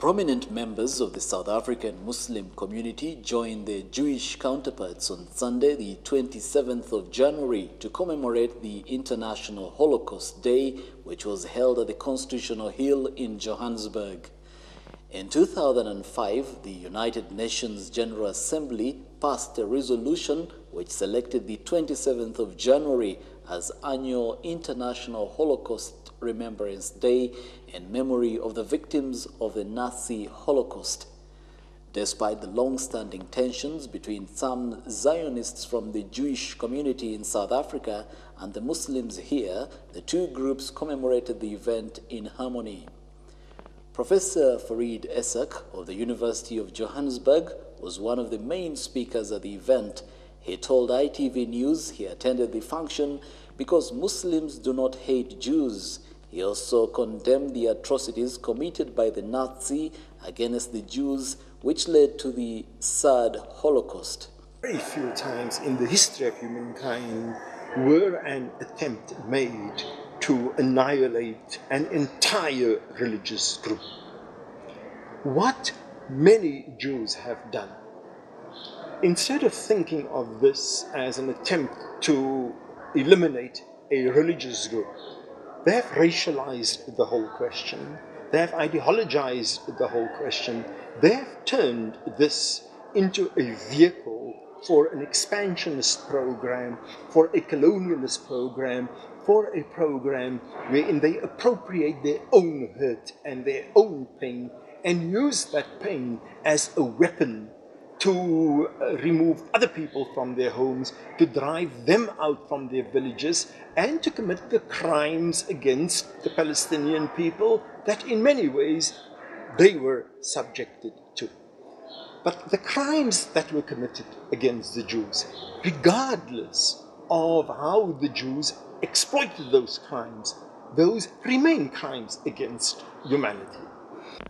Prominent members of the South African Muslim community joined their Jewish counterparts on Sunday, the 27th of January, to commemorate the International Holocaust Day, which was held at the Constitutional Hill in Johannesburg. In 2005, the United Nations General Assembly passed a resolution which selected the 27th of January as annual International Holocaust Remembrance Day in memory of the victims of the Nazi Holocaust. Despite the long-standing tensions between some Zionists from the Jewish community in South Africa and the Muslims here, the two groups commemorated the event in harmony. Professor Farid Esak of the University of Johannesburg was one of the main speakers at the event. He told ITV News he attended the function because Muslims do not hate Jews. He also condemned the atrocities committed by the Nazi against the Jews, which led to the sad Holocaust. Very few times in the history of humankind were an attempt made to annihilate an entire religious group. What many Jews have done, instead of thinking of this as an attempt to eliminate a religious group, they have racialized the whole question. They have ideologized the whole question. They have turned this into a vehicle for an expansionist program, for a colonialist program, for a program wherein they appropriate their own hurt and their own pain and use that pain as a weapon to remove other people from their homes, to drive them out from their villages, and to commit the crimes against the Palestinian people that in many ways they were subjected to. But the crimes that were committed against the Jews, regardless of how the Jews exploited those crimes, those remain crimes against humanity.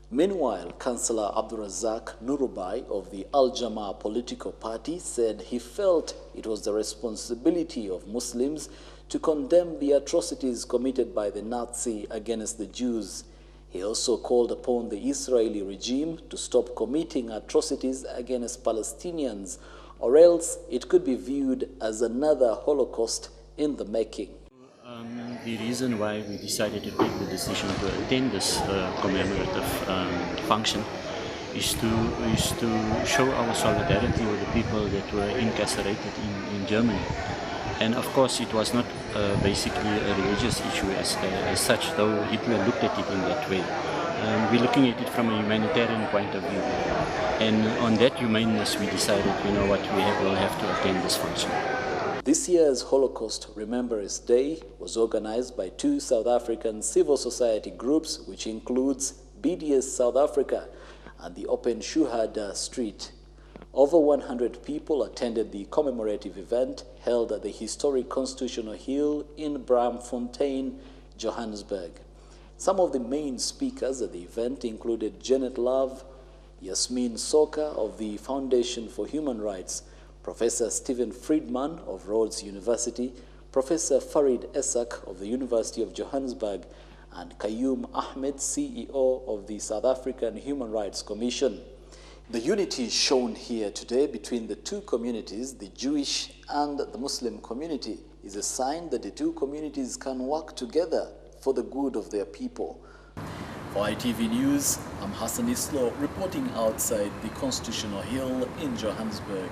Meanwhile, Councillor Abdurazak Nurubai of the Al-Jamaa political party said he felt it was the responsibility of Muslims to condemn the atrocities committed by the Nazi against the Jews. He also called upon the Israeli regime to stop committing atrocities against Palestinians, or else it could be viewed as another Holocaust in the making. The reason why we decided to take the decision to attend this commemorative function is to show our solidarity with the people that were incarcerated in Germany. And of course it was not basically a religious issue as such, though Hitler looked at it in that way. We're looking at it from a humanitarian point of view. And on that humaneness we decided, you know what, we'll have to attend this function. This year's Holocaust Remembrance Day was organized by two South African civil society groups, which includes BDS South Africa and the Open Shuhada Street. Over 100 people attended the commemorative event held at the historic Constitutional Hill in Bramfontein, Johannesburg. Some of the main speakers at the event included Janet Love, Yasmin Soka of the Foundation for Human Rights, Professor Stephen Friedman of Rhodes University, Professor Farid Esak of the University of Johannesburg, and Qayyum Ahmed, CEO of the South African Human Rights Commission. The unity shown here today between the two communities, the Jewish and the Muslim community, is a sign that the two communities can work together for the good of their people. For ITV News, I'm Hassan Islo reporting outside the Constitutional Hill in Johannesburg.